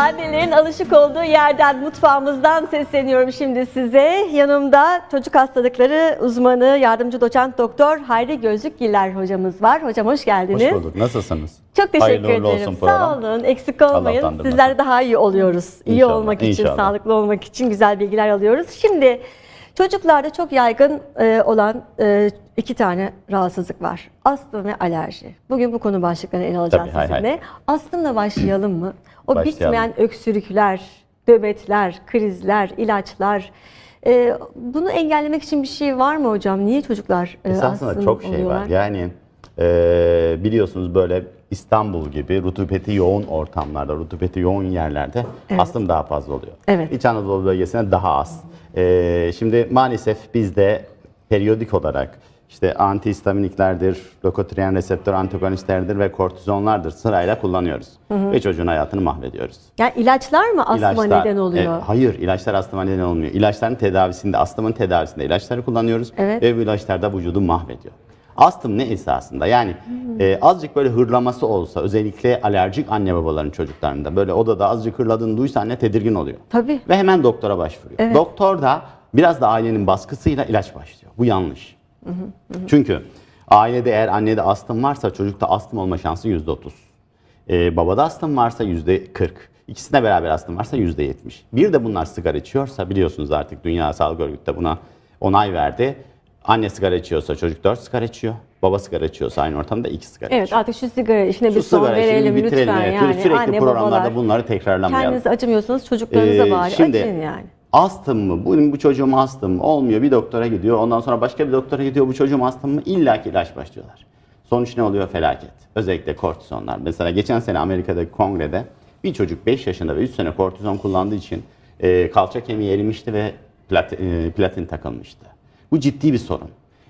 Annelerin alışık olduğu yerden, mutfağımızdan sesleniyorum şimdi size. Yanımda çocuk hastalıkları uzmanı, yardımcı doçent doktor Hayri Gözlükgiller hocamız var. Hocam hoş geldiniz. Hoş bulduk. Nasılsınız? Çok teşekkür Hayırlı uğurlu ederim. olsun program. Sağ olun, eksik olmayın. Allah'tan da Sizler daha iyi oluyoruz. İyi İnşallah, olmak için, inşallah. sağlıklı olmak için güzel bilgiler alıyoruz. Şimdi çocuklarda çok yaygın olan iki tane rahatsızlık var. Astım ve alerji. Bugün bu konu başlıklarını ele alacağız Tabii, sizinle. Astımla başlayalım mı? O Başlayalım. bitmeyen öksürükler, nöbetler, krizler, ilaçlar. Bunu engellemek için bir şey var mı hocam? Niye çocuklar Esasında astım çok şey oluyorlar? var. Yani biliyorsunuz böyle İstanbul gibi rutubeti yoğun ortamlarda, rutubeti yoğun yerlerde Evet. astım daha fazla oluyor. Evet. İç Anadolu bölgesinde daha az. Şimdi maalesef bizde periyodik olarak işte antihistaminiklerdir, lokotriyen reseptör antagonistlerdir ve kortizonlardır sırayla kullanıyoruz. Ve çocuğun hayatını mahvediyoruz. Yani ilaçlar mı astıma neden oluyor? Hayır, ilaçlar astıma neden olmuyor. İlaçların tedavisinde, astımın tedavisinde ilaçları kullanıyoruz Evet. ve bu ilaçlar da vücudu mahvediyor. Astım ne esasında? Yani azıcık böyle hırlaması olsa, özellikle alerjik anne babaların çocuklarında böyle odada azıcık hırladığını duysa anne tedirgin oluyor. Tabii. Ve hemen doktora başvuruyor. Evet. Doktor da biraz da ailenin baskısıyla ilaç başlıyor. Bu yanlış. Çünkü ailede eğer annede astım varsa çocukta astım olma şansı %30. Babada astım varsa %40. İkisine beraber astım varsa %70. Bir de bunlar sigara içiyorsa biliyorsunuz artık Dünya Sağlık Örgütü de buna onay verdi. Anne sigara içiyorsa çocuk 4 sigara içiyor. Baba sigara içiyorsa aynı ortamda 2 sigara Evet, içiyor. artık şu sigara işine bir Şu son sigara işini verelim bitirelim. lütfen Evet. yani. Sürekli Anne, programlarda babalar, bunları tekrarlamayalım. kendiniz acımıyorsanız çocuklarınıza bari Şimdi acıyın yani. astım mı? Bu çocuğum astım mı? Olmuyor. Bir doktora gidiyor. Ondan sonra başka bir doktora gidiyor. Bu çocuğum astım mı? İlla ki ilaç başlıyorlar. Sonuç ne oluyor? Felaket. Özellikle kortizonlar. Mesela geçen sene Amerika'daki kongrede bir çocuk 5 yaşında ve 3 sene kortizon kullandığı için kalça kemiği erimişti ve platin takılmıştı. Bu ciddi bir sorun.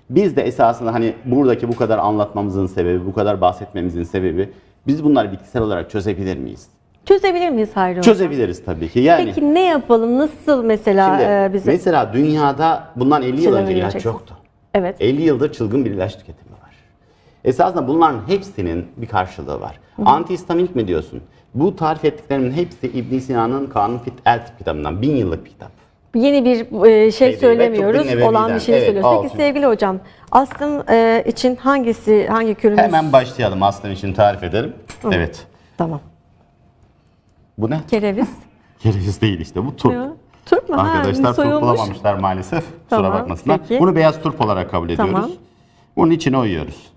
Biz de esasında hani buradaki bu kadar anlatmamızın sebebi, bu kadar bahsetmemizin sebebi biz bunları bitkisel olarak çözebilir miyiz? Çözebilir miyiz Hayri hocam? Çözebiliriz tabii ki. Yani Peki ne yapalım? Nasıl mesela şimdi, bize? mesela dünyada bundan 50 yıl Şeyler önce ilaç önereceksiniz. yoktu. Evet. 50 yıldır çılgın bir ilaç tüketimi var. Esasında bunların hepsinin bir karşılığı var. Antihistaminik mi diyorsun? Bu tarif ettiklerimin hepsi İbn Sina'nın Kanun Fit El kitabından 1000 yıllık bir kitap. Yeni bir şey değil, söylemiyoruz. Mektub bin Nebevi'den. Olan bir şey Evet, söylüyoruz. Peki olsun. sevgili hocam, astım için hangi kürümüz? Hemen başlayalım. Astım için tarif ederim. Evet. Tamam. Bu ne? Kereviz. Kereviz değil işte. Bu turp. Ya, turp mu? Arkadaşlar turp soyulmuş. bulamamışlar maalesef. Tamam, Kusura bakmasınlar. peki. Bunu beyaz turp olarak kabul ediyoruz. Tamam. Bunun içine oyuyoruz.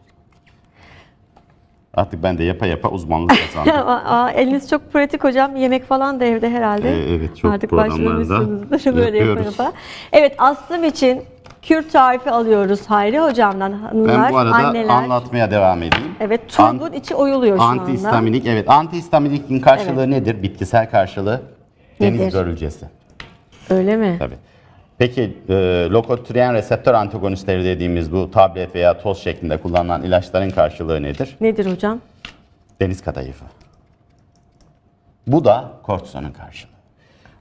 Artık ben de yapa yapa uzmanlık kazandım. Eliniz çok pratik hocam. Yemek falan da evde herhalde. Evet, çok Artık programlarda başlamışsınızdır böyle yapa yapıyoruz. yapa. Evet, astım için kür tarifi alıyoruz Hayri hocamdan hanımlar, Ben bu arada anneler. anlatmaya devam edeyim. Evet, turbun içi oyuluyor şu anda. Antihistaminik, evet. Antihistaminik'in karşılığı nedir? Bitkisel karşılığı Nedir? deniz börülcesi. Öyle mi? Tabii. Peki lokotriyen reseptör antagonistleri dediğimiz bu tablet veya toz şeklinde kullanılan ilaçların karşılığı nedir? Nedir hocam? Deniz kadayıfı. Bu da kortizonun karşılığı.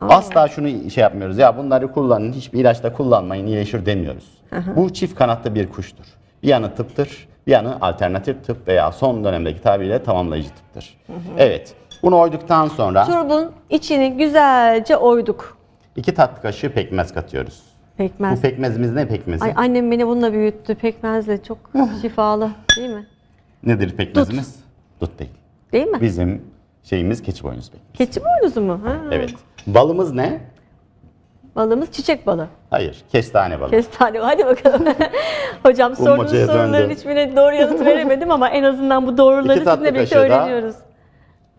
Asla şunu şey yapmıyoruz. Ya bunları kullanın, hiçbir ilaçta kullanmayın, iyileşir demiyoruz. Bu çift kanatlı bir kuştur. Bir yanı tıptır, bir yanı alternatif tıp veya son dönemdeki tabiriyle tamamlayıcı tıptır. Evet. Bunu oyduktan sonra Turbun içini güzelce oyduk. 2 tatlı kaşığı pekmez katıyoruz. Bu Pekmez. pekmezimiz ne pekmezi? Ay, annem beni bununla büyüttü. Pekmez de çok şifalı değil mi? Nedir pekmezimiz? Dut değil. Değil mi? Bizim şeyimiz keçi boynuzu pekmez. Keçi boynuzu mu? Ha. Evet. Balımız ne? Balımız çiçek balı. Hayır, kestane balı. Kestane. Hadi bakalım. Hocam sorduğunuz Bulmacaya soruların döndü. hiçbirine doğru yanıt veremedim ama en azından bu doğruları 2 tatlı sizinle birlikte kaşığı da öğreniyoruz.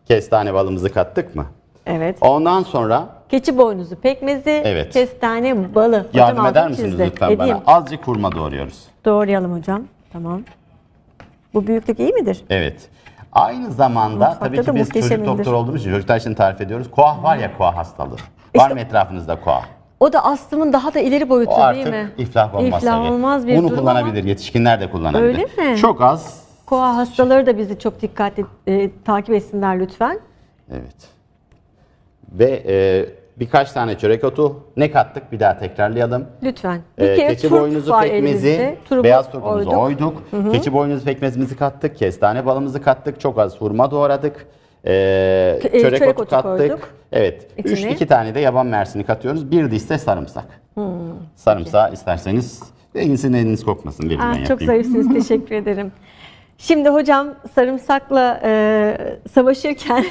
Kestane balımızı kattık mı? Evet. Ondan sonra Keçi boynuzu pekmezi, Evet. kestane balı. yardım Hocam eder altını misiniz çizdi. lütfen Edeyim. bana? Azıcık hurma doğruyoruz. Doğrayalım hocam. Tamam. Bu büyüklük iyi midir? Evet. Aynı zamanda Mutfakta tabii da ki biz çocuk muhteşemimdir. doktoru olduğumuz için çocuklar için tarif ediyoruz. Koah var ya, koah hastalığı. Var mı etrafınızda koah? O da astımın daha da ileri boyutu O değil artık mi? iflah olmaz İflah tabii. olmaz bir Bunu durum kullanabilir, ama yetişkinler de kullanabilir. Öyle mi? Çok az. koa hastaları da bizi çok dikkatli takip etsinler lütfen. Evet. Ve birkaç tane çörek otu. Ne kattık? Bir daha tekrarlayalım. Lütfen. Bir kere Keçi turp boynuzu var pekmezi, elimizde. Turbu beyaz turpumuzu oyduk. oyduk. Keçi boynuzu pekmezimizi kattık. Kestane balımızı kattık. Çok az hurma doğradık. Çörek otu kattık. koyduk. Evet. İçine. 2 tane de yaban mersini katıyoruz. Bir diş de sarımsak. Sarımsağı isterseniz eliniz kokmasın. Verin ben Çok yapayım. zarifsiniz. Teşekkür ederim. Şimdi hocam sarımsakla savaşırken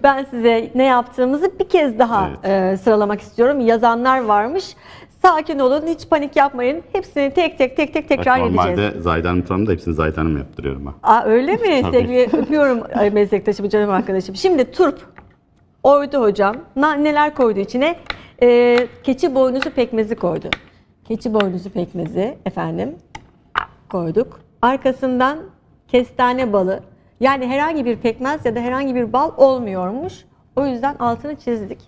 ben size ne yaptığımızı bir kez daha sıralamak istiyorum. Yazanlar varmış. Sakin olun, hiç panik yapmayın. Hepsini tek tek tekrar edeceğiz. Normalde Zahide Hanım da hepsini Zahide Hanım yaptırıyorum. Ha. Öyle mi? Tabii. Sevgili öpüyorum meslektaşımı, canım arkadaşım. Şimdi turp oydu hocam. Neler koydu içine? Keçi boynuzu pekmezi koydu. Keçi boynuzu pekmezi efendim koyduk. Arkasından kestane balı. Yani herhangi bir pekmez ya da herhangi bir bal olmuyormuş. O yüzden altını çizdik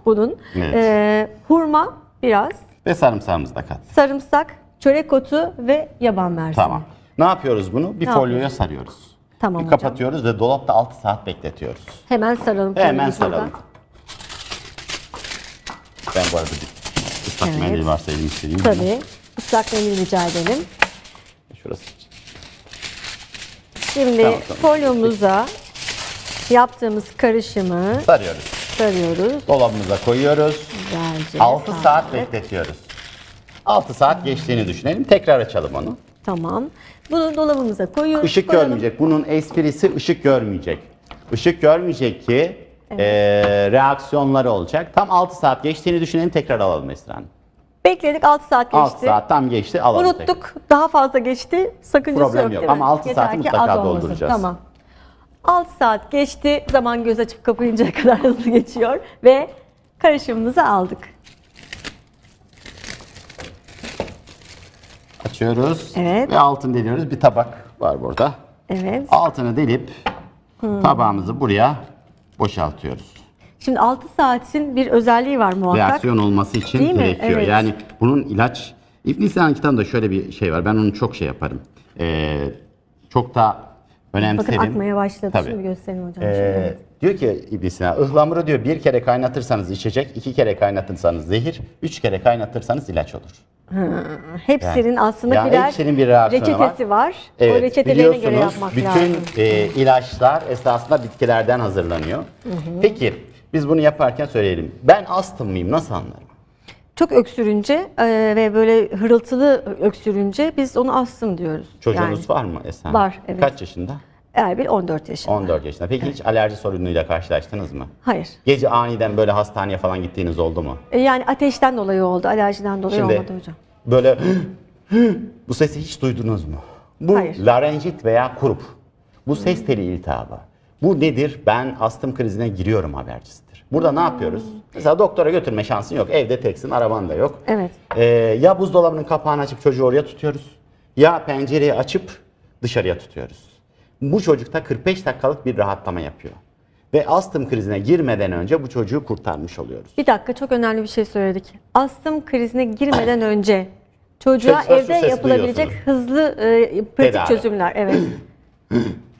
bunun. Evet. Hurma biraz, Ve sarımsağımızı da kat. sarımsak, çörek otu ve yaban mersini. Tamam. Ne yapıyoruz bunu? Bir Ne folyoya yapıyoruz? sarıyoruz. Tamam Bir hocam. kapatıyoruz ve dolapta 6 saat bekletiyoruz. Hemen saralım. Hemen kendimizi burada. saralım. Ben bu arada bir ıslak Evet. mendil varsa elimi sileyim. Tabii. Islak mendil rica edelim. Şurası. Şimdi Tamam. folyomuza yaptığımız karışımı Sarıyoruz. sarıyoruz. Dolabımıza koyuyoruz. Güzelce. 6 saat sardık. bekletiyoruz. 6 saat geçtiğini düşünelim. Tekrar açalım onu. Tamam. Bunu dolabımıza koyuyoruz. Işık Koyalım. görmeyecek. Bunun esprisi ışık görmeyecek. Işık görmeyecek ki reaksiyonları olacak. Tam 6 saat geçtiğini düşünelim. Tekrar alalım Esra Hanım. Bekledik, 6 saat geçti. 6 saat tam geçti. Alalım tekrar. Unuttuk. Daha fazla geçti. Sakıncası Problem yok yok. değil mi? Ama 6 Yeter saati ki mutlaka az olmasın. dolduracağız. Tamam. 6 saat geçti. Zaman göz açıp kapayıncaya kadar hızlı geçiyor. Ve karışımımızı aldık. Açıyoruz. Evet. Ve altını deliyoruz. Bir tabak var burada. Evet. Altını delip tabağımızı buraya boşaltıyoruz. Şimdi 6 saatin bir özelliği var muhakkak. Reaksiyon olması için Değil mi? gerekiyor. Evet. Yani bunun ilaç... İbn Sina'nın kitabında şöyle bir şey var. Ben onu çok şey yaparım. Çok da önemserim. Bakın akmaya başladı. Tabii. Şimdi gösterelim hocam. Şimdi, evet. Diyor ki İbn Sina, ıhlamuru diyor 1 kere kaynatırsanız içecek, 2 kere kaynatırsanız zehir, 3 kere kaynatırsanız ilaç olur. Hepsinin aslında yani birer hepsinin bir reaksiyonu reçetesi var. O Evet, reçetelerine göre biliyorsunuz, yapmak bütün lazım. ilaçlar esasında bitkilerden hazırlanıyor. Peki biz bunu yaparken söyleyelim. Ben astım mıyım? Nasıl anlarım? Çok öksürünce ve böyle hırıltılı öksürünce biz onu astım diyoruz. Çocuğunuz var mı Esen? Var, evet. Kaç yaşında? Erbil 14 yaşında. 14 yaşında. Peki hiç alerji sorunuyla karşılaştınız mı? Hayır. Gece aniden böyle hastaneye falan gittiğiniz oldu mu? Yani ateşten dolayı oldu, alerjiden dolayı Şimdi olmadı hocam. böyle bu sesi hiç duydunuz mu? Bu Hayır. larenjit veya kurup. Bu ses teli iltihabı. Bu nedir? Ben astım krizine giriyorum habercisidir. Burada ne yapıyoruz? Mesela doktora götürme şansın yok. Evde teksin, araban da yok. Evet. Ya buzdolabının kapağını açıp çocuğu oraya tutuyoruz. Ya pencereyi açıp dışarıya tutuyoruz. Bu çocukta 45 dakikalık bir rahatlama yapıyor. Ve astım krizine girmeden önce bu çocuğu kurtarmış oluyoruz. Bir dakika, çok önemli bir şey söyledik. Astım krizine girmeden önce çocuğa Çocuklar şu evde sesi yapılabilecek duyuyorsunuz. hızlı pratik Tedavi. çözümler. Evet.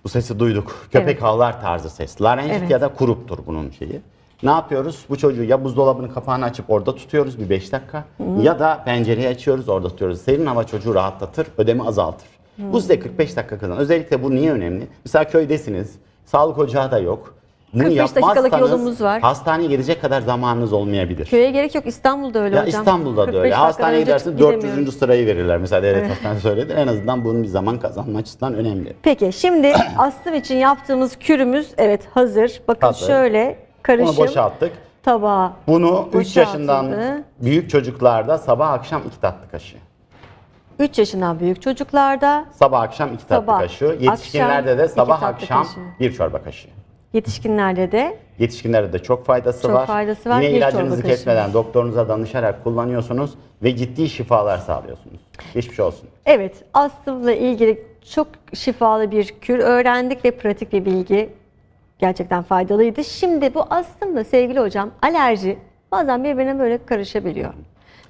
Bu sesi duyduk. Köpek Evet. havlar tarzı ses. Larenjit Evet. ya da kuruptur bunun şeyi. Ne yapıyoruz? Bu çocuğu ya buzdolabının kapağını açıp orada tutuyoruz bir 5 dakika ya da pencereyi açıyoruz orada tutuyoruz. Serin hava çocuğu rahatlatır, ödemi azaltır. Bu size 45 dakika kazanır. Özellikle bu niye önemli? Mesela köydesiniz, sağlık ocağı da yok. Bunu 45 dakikalık yapmazsanız yolumuz var. hastaneye gidecek kadar zamanınız olmayabilir. Köye gerek yok, İstanbul'da öyle Ya hocam. İstanbul'da da 45 öyle. dakikadan Hastaneye önce gidersin gidemiyoruz. 400. sırayı verirler. Mesela devlet hastanesi söyledi. En azından bunun bir zaman kazanma açısından önemli. Peki şimdi astım için yaptığımız kürümüz evet hazır. Bakın Hazır. şöyle karışım Bunu boşalttık. tabağa. Bunu 3 Boşaltıldı. yaşından büyük çocuklarda sabah akşam 2 tatlı kaşığı. 3 yaşından büyük çocuklarda, Sabah akşam 2 tatlı Sabah, kaşığı. Yetişkinlerde akşam de iki sabah tatlı akşam kaşığı. 1 çorba kaşığı. yetişkinlerde de Yetişkinlerde de çok faydası Çok var. faydası var, Yine bir ilacınızı çorba kaşığı. kesmeden doktorunuza danışarak kullanıyorsunuz ve ciddi şifalar sağlıyorsunuz. Geçmiş olsun. evet astımla ilgili çok şifalı bir kür öğrendik ve pratik bir bilgi gerçekten faydalıydı. Şimdi bu astımla sevgili hocam alerji bazen birbirine böyle karışabiliyor.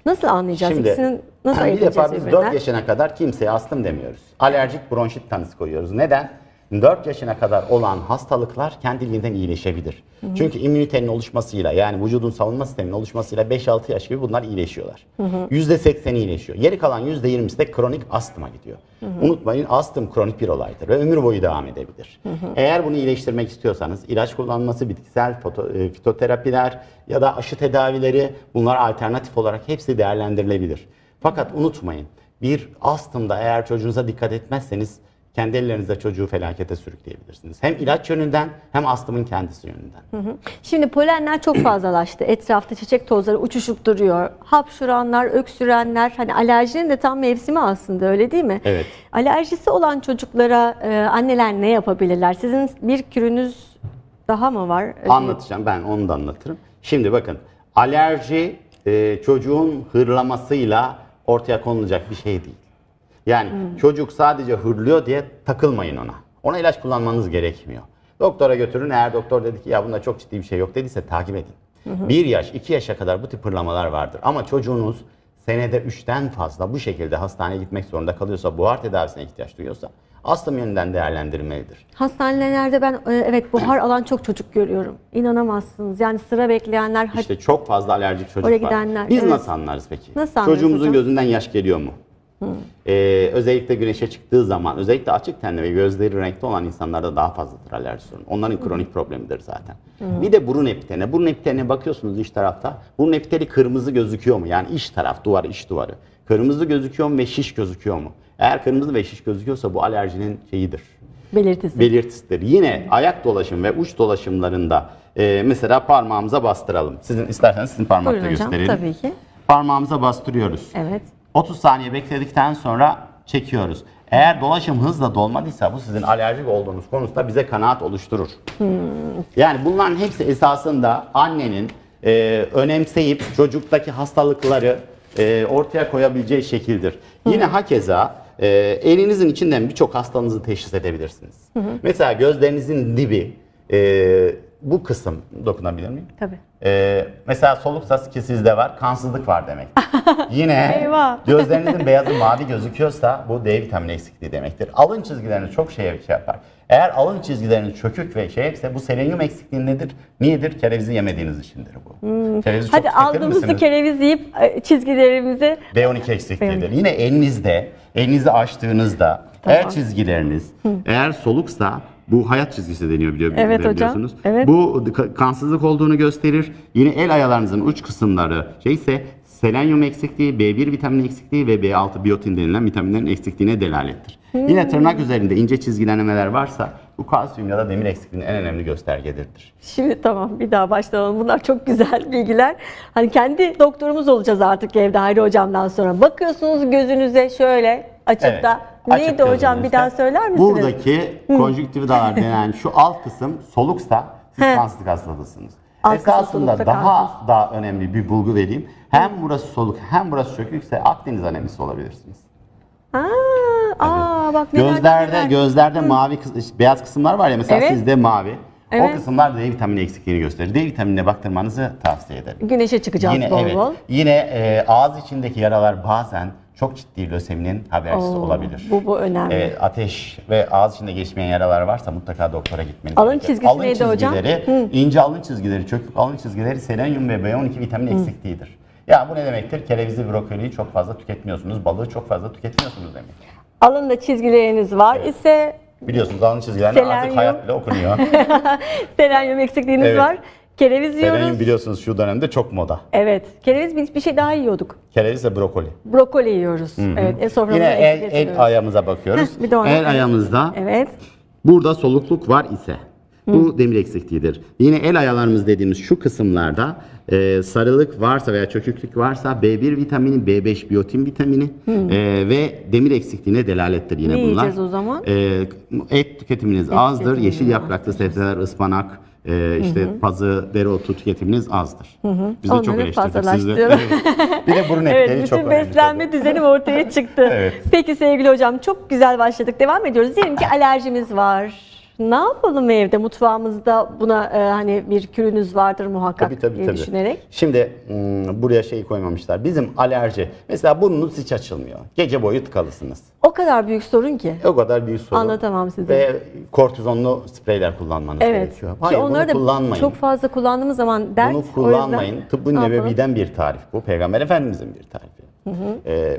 Nasıl anlayacağız? Şimdi İkisinin nasıl bir ayırt defa edeceğiz biz birbirinden? 4 yaşına kadar kimseye astım demiyoruz. Alerjik bronşit tanısı koyuyoruz. Neden? 4 yaşına kadar olan hastalıklar kendiliğinden iyileşebilir. Çünkü immünitenin oluşmasıyla, yani vücudun savunma sisteminin oluşmasıyla 5-6 yaş gibi bunlar iyileşiyorlar. %80'i iyileşiyor. Geri kalan %20'si de kronik astıma gidiyor. Unutmayın, astım kronik bir olaydır ve ömür boyu devam edebilir. Eğer bunu iyileştirmek istiyorsanız ilaç kullanması, bitkisel fitoterapiler ya da aşı tedavileri, bunlar alternatif olarak hepsi değerlendirilebilir. Fakat unutmayın, bir astımda eğer çocuğunuza dikkat etmezseniz kendi ellerinizle çocuğu felakete sürükleyebilirsiniz. Hem ilaç yönünden hem astımın kendisi yönünden. Şimdi polenler çok fazlalaştı. Etrafta çiçek tozları uçuşup duruyor. Hapşuranlar, öksürenler, hani alerjinin de tam mevsimi aslında, öyle değil mi? Evet. Alerjisi olan çocuklara anneler ne yapabilirler? Sizin bir kürünüz daha mı var? Anlatacağım, ben onu da anlatırım. Şimdi bakın, alerji çocuğun hırlamasıyla ortaya konulacak bir şey değil. Yani çocuk sadece hırlıyor diye takılmayın ona. Ona ilaç kullanmanız gerekmiyor. Doktora götürün, eğer doktor dedi ki ya bunda çok ciddi bir şey yok dediyse takip edin. 1 yaş, 2 yaşa kadar bu tip hırlamalar vardır. Ama çocuğunuz senede 3'ten fazla bu şekilde hastaneye gitmek zorunda kalıyorsa, buhar tedavisine ihtiyaç duyuyorsa astım yönünden değerlendirmelidir. Hastanelerde ben evet buhar alan çok çocuk görüyorum. İnanamazsınız. Yani sıra bekleyenler. İşte çok fazla alerjik çocuk Oraya var. gidenler, Biz evet. nasıl anlarız peki? Nasıl anlarız Çocuğumuzun hocam? gözünden yaş geliyor mu? Özellikle güneşe çıktığı zaman, özellikle açık tenli ve gözleri renkli olan insanlarda daha fazladır alerji sorunu. Onların kronik problemidir zaten. Bir de burun epiteli. Burun epiteline bakıyorsunuz iç tarafta. Burun epiteli kırmızı gözüküyor mu? Yani iç taraf, duvarı, iç duvarı. Kırmızı gözüküyor mu ve şiş gözüküyor mu? Eğer kırmızı ve şiş gözüküyorsa bu alerjinin şeyidir. Belirtisidir. Yine ayak dolaşım ve uç dolaşımlarında mesela parmağımıza bastıralım. İsterseniz sizin parmakla Buyurun hocam, gösterelim. tabii ki. Parmağımıza bastırıyoruz. Evet. 30 saniye bekledikten sonra çekiyoruz. Eğer dolaşım hızla dolmadıysa bu sizin alerjik olduğunuz konusunda bize kanaat oluşturur. Yani bunların hepsi esasında annenin önemseyip çocuktaki hastalıkları ortaya koyabileceği şekildir. Yine hakeza elinizin içinden birçok hastalığınızı teşhis edebilirsiniz. Mesela gözlerinizin dibi, bu kısım, dokunabilir miyim? Tabii. Mesela soluk ki sizde var, kansızlık var demek. Yine Eyvah. gözlerinizin beyazı mavi gözüküyorsa bu D vitamini eksikliği demektir. Alın çizgileriniz çok şey yapar. Eğer alın çizgileriniz çökük ve hepse bu selenyum eksikliği nedir? Niyedir? Kerevizi yemediğiniz içindir bu. Kerevizi çok Hadi tüketir aldığımızı misiniz? kereviz yiyip çizgilerimizi B12 eksikliğidir. Yine elinizi açtığınızda eğer çizgileriniz eğer soluksa bu hayat çizgisi deniyor Evet hocam, biliyorsunuz. evet. Bu kansızlık olduğunu gösterir. Yine el ayalarınızın uç kısımları selenyum eksikliği, B1 vitamini eksikliği ve B6 biyotin denilen vitaminlerin eksikliğine delalettir. Yine tırnak üzerinde ince çizgilenmeler varsa bu kalsiyum ya da demir eksikliğinin en önemli göstergeleridir. Şimdi tamam, bir daha başlayalım. Bunlar çok güzel bilgiler. Hani kendi doktorumuz olacağız artık evde Hayri hocamdan sonra. Bakıyorsunuz gözünüze şöyle açıp da neydi açık hocam, bir gözünüzde. daha söyler misiniz? Buradaki konjüktividalar denen şu alt kısım soluksa siz kansızlık hastalığısınız. Alt kısım Esasında soluksa daha önemli bir bulgu vereyim. Hem burası soluk hem burası çökükse Akdeniz anemisi olabilirsiniz. Bak neler. Gözlerde mavi beyaz kısımlar var ya, mesela Evet. sizde mavi. Evet. O kısımlar D vitamini eksikliğini gösterir. D vitaminine baktırmanızı tavsiye ederim. Güneşe çıkacağız Yine bol bol. Yine ağız içindeki yaralar bazen çok ciddi löseminin habercisi olabilir. Bu önemli. Ateş ve ağız içinde geçmeyen yaralar varsa mutlaka doktora gitmeniz Alın gerekir. çizgisi neydi hocam? İnce alın çizgileri, çökük alın çizgileri selenyum ve B12 vitamin eksikliğidir. Ya bu ne demektir? Kerevizi, brokoliyi çok fazla tüketmiyorsunuz, balığı çok fazla tüketmiyorsunuz demek. Alında çizgileriniz var ise Biliyorsunuz alın çizgilerini artık Selenyum. hayat bile okunuyor. selenyum eksikliğiniz Evet. var. Kereviz yiyoruz. Selenyum biliyorsunuz şu dönemde çok moda. Evet. Kereviz, bir şey daha yiyorduk. Kereviz ve brokoli. Brokoli yiyoruz. Evet. Soframıza Yine eksik el getiriyoruz. ayağımıza bakıyoruz. Bir de ona- El ayağımızda Evet. burada solukluk var ise bu demir eksikliğidir. Yine el ayalarımız dediğimiz şu kısımlarda sarılık varsa veya çöküklük varsa B1 vitamini, B5 biyotin vitamini ve demir eksikliğine delalettir yine Ne bunlar. yiyeceğiz o zaman? Et tüketiminiz azdır. tüketimimiz Yeşil yapraklı sebzeler, ıspanak, pazı, dereotu tüketiminiz azdır. Biz de çok Onları eleştirdik. fazlalaştırıyorum. Bir de burun Evet, etleri çok bütün önemli. beslenme düzenim ortaya çıktı. Evet. Peki sevgili hocam, çok güzel başladık. Devam ediyoruz. Diyelim ki alerjimiz var. Ne yapalım evde, mutfağımızda buna hani bir kürünüz vardır muhakkak diye düşünerek. Şimdi buraya şeyi koymamışlar. Bizim alerji. Mesela burnunuz hiç açılmıyor. Gece boyu tıkalısınız. O kadar büyük sorun ki. O kadar büyük sorun. Anlatamam size. Ve kortizonlu spreyler kullanmanız gerekiyor. Hayır, onları bunu kullanmayın. çok fazla kullandığımız zaman dert. Bunu kullanmayın. Tıbbı nebeviden bir tarif bu. Peygamber Efendimizin bir tarifi.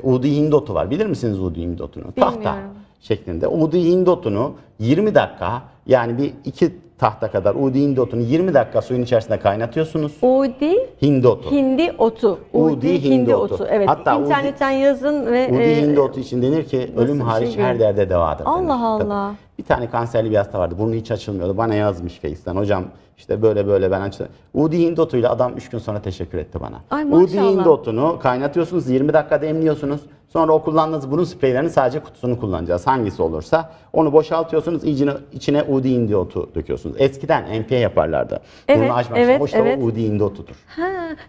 Udi Hindotu var. Bilir misiniz Udi Hindotunu? Tahta şeklinde. Udi Hindotunu 20 dakika, yani bir 2 tahta kadar Udi Hindotunu 20 dakika suyun içerisinde kaynatıyorsunuz. Udi Hindotu. Hindi otu. Udi hindi otu. Evet. Hatta İnternetten yazın ve Udi hindi otu için denir ki ölüm hariç her derde devadır. Allah Allah. Tabii. Bir tane kanserli bir hasta vardı. Burnu hiç açılmıyordu. Bana yazmış Face'ten. Hocam işte böyle ben açtım. Udi hindi otuyla adam 3 gün sonra teşekkür etti bana. Ay, maşallah. Udi hindi otunu kaynatıyorsunuz. 20 dakika demliyorsunuz. Sonra o kullandığınız burun spreylerinin sadece kutusunu kullanacağız. Hangisi olursa. Onu boşaltıyorsunuz. İçine Udi hindi otu döküyorsunuz. Eskiden MP yaparlardı. Evet, Burnu açmak için. O işte o Udi hindi otudur.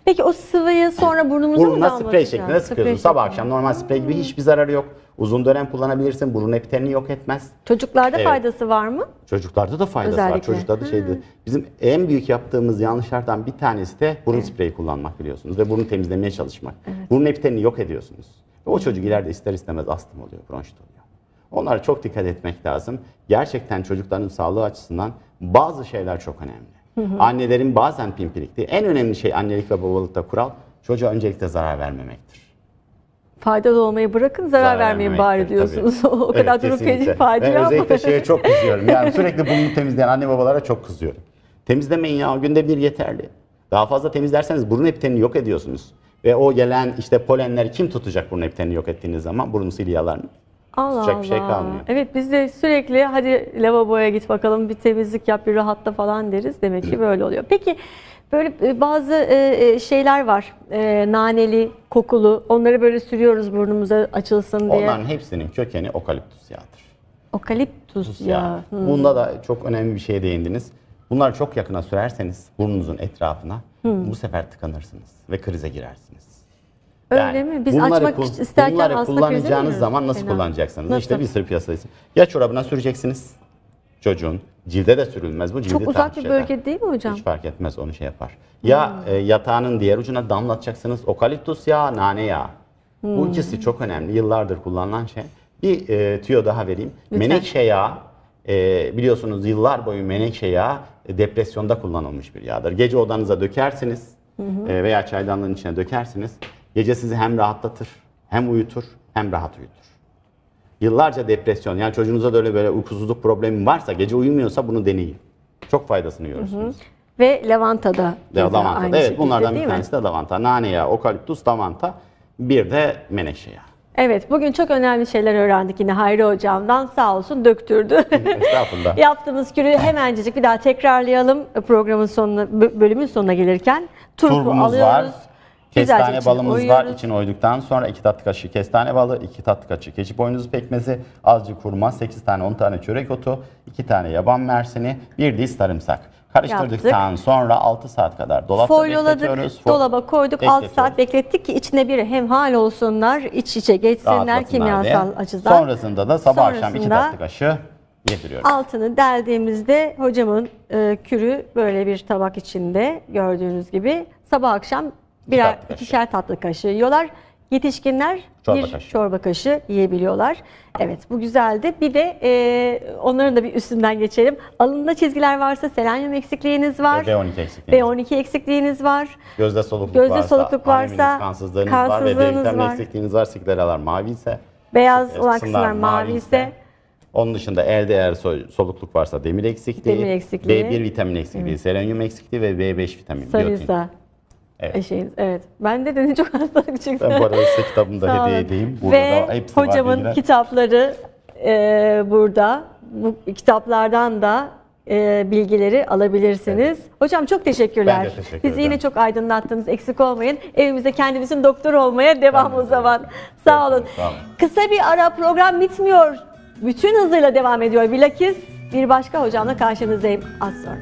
Peki o sıvıyı sonra burnumuza mı Burnuna damlatacağız? sprey şeklinde sıkıyorsun. Sabah akşam normal sprey gibi hiçbir zararı yok. Uzun dönem kullanabilirsin. Burun epitelini yok etmez. Çocuklarda faydası var mı? Çocuklarda da faydası var. Özellikle. Çocuklarda bizim en büyük yaptığımız yanlışlardan bir tanesi de burun spreyi kullanmak biliyorsunuz ve burnu temizlemeye çalışmak. Burun epitelini yok ediyorsunuz. Ve o çocuk ileride ister istemez astım oluyor, bronşit oluyor. Onlara çok dikkat etmek lazım. Gerçekten çocukların sağlığı açısından bazı şeyler çok önemli. Annelerin bazen pimpirikliği. En önemli şey annelik ve babalıkta kural çocuğa öncelikle zarar vermemektir. Faydalı olmayı bırakın, zarar vermeyin bari diyorsunuz. O kadar durup gelecek facia ama. ama. Özellikle şeye çok kızıyorum. Yani sürekli bunu temizleyen anne babalara çok kızıyorum. Temizlemeyin ya, günde bir yeterli. Daha fazla temizlerseniz burun epitelini yok ediyorsunuz. Ve o gelen işte polenleri kim tutacak burun epitelini yok ettiğiniz zaman? Burnun silyalarını. Tutacak bir şey kalmıyor. Evet, biz de sürekli hadi lavaboya git bakalım, bir temizlik yap, bir rahatla falan deriz. Demek ki böyle oluyor. Peki böyle bazı şeyler var. Naneli, kokulu. Onları böyle sürüyoruz burnumuza açılsın diye. Onların hepsinin kökeni okaliptüs yağıdır. Okaliptüs yağı. Bunda da çok önemli bir şeye değindiniz. Bunları çok yakına sürerseniz burnunuzun etrafına bu sefer tıkanırsınız ve krize girersiniz. Öyle mi? Biz açmak isterken bunları hasta kullanacağınız zaman nasıl kullanacaksınız? İşte bir sürü piyasası. Ya çorabına süreceksiniz çocuğun. Cilde de sürülmez bu. Cildi çok uzak bir bölge değil mi hocam? Hiç fark etmez, onu şey yapar. Ya yatağının diğer ucuna damlatacaksınız. Okaliptüs yağı, nane yağı. Bu ikisi çok önemli. Yıllardır kullanılan şey. Bir tüyo daha vereyim. Lütfen. Menekşe yağı, biliyorsunuz yıllar boyu menekşe yağı depresyonda kullanılmış bir yağdır. Gece odanıza dökersiniz veya çaydanlığın içine dökersiniz. Gece sizi hem rahatlatır, hem uyutur, hem rahat uyutur. Yıllarca depresyon, yani çocuğunuzda da öyle böyle uykusuzluk problemi varsa, gece uyumuyorsa bunu deneyin. Çok faydasını görürsünüz. Ve lavantada. Lavanta. Evet, bunlardan bir tanesi de lavanta. Nane yağı, okaliptüs, lavanta, bir de menekşe yağı. Evet, bugün çok önemli şeyler öğrendik yine Hayri Hocam'dan. Sağ olsun, döktürdü. Estağfurullah. Yaptığımız kürü hemencecik bir daha tekrarlayalım. Programın sonuna, bölümün sonuna gelirken turpu alıyoruz. Kestane balımız var. İçine oyduktan sonra 2 tatlı kaşığı kestane balı, 2 tatlı kaşığı keçi boynuzu pekmezi, azıcık hurma, 8 tane 10 tane çörek otu, 2 tane yaban mersini, 1 diş sarımsak. Karıştırdıktan sonra 6 saat kadar dolapta bekletiyoruz. Dolaba koyduk, 6 saat beklettik ki içine bir hemhal olsunlar, iç içe geçsinler kimyasal açıdan. Sonrasında da sabah akşam 2 tatlı kaşığı yediriyoruz. Altını deldiğimizde hocamın kürü böyle bir tabak içinde gördüğünüz gibi sabah akşam ikişer tatlı kaşığı yiyorlar. Yetişkinler çorba kaşığı yiyebiliyorlar. Evet, bu güzeldi. Bir de onların da bir üstünden geçelim. Alında çizgiler varsa selenyum eksikliğiniz var. B12 eksikliğiniz var. Gözde solukluk varsa kansızlığınız var ve D vitamini eksikliğiniz var. Sikleralar mavi ise. Beyaz olan kısımlar mavi ise. Onun dışında elde eğer solukluk varsa demir eksikliği, B1 vitamin eksikliği, selenyum eksikliği ve B5 vitamin. Sarıysa. Evet. Bende de çok hastalık çıktı. Ben bu arada size kitabımı da hediye edeyim. Burada ve da hepsi hocamın var, kitapları burada. Bu kitaplardan da bilgileri alabilirsiniz. Evet. Hocam çok teşekkürler. Ben de teşekkür ederim. Bizi yine çok aydınlattınız. Eksik olmayın. Evimizde kendimizin doktor olmaya devam o zaman. Sağ olun. Kısa bir ara, program bitmiyor. Bütün hızıyla devam ediyor. Bilakis bir başka hocamla karşınızdayım az sonra.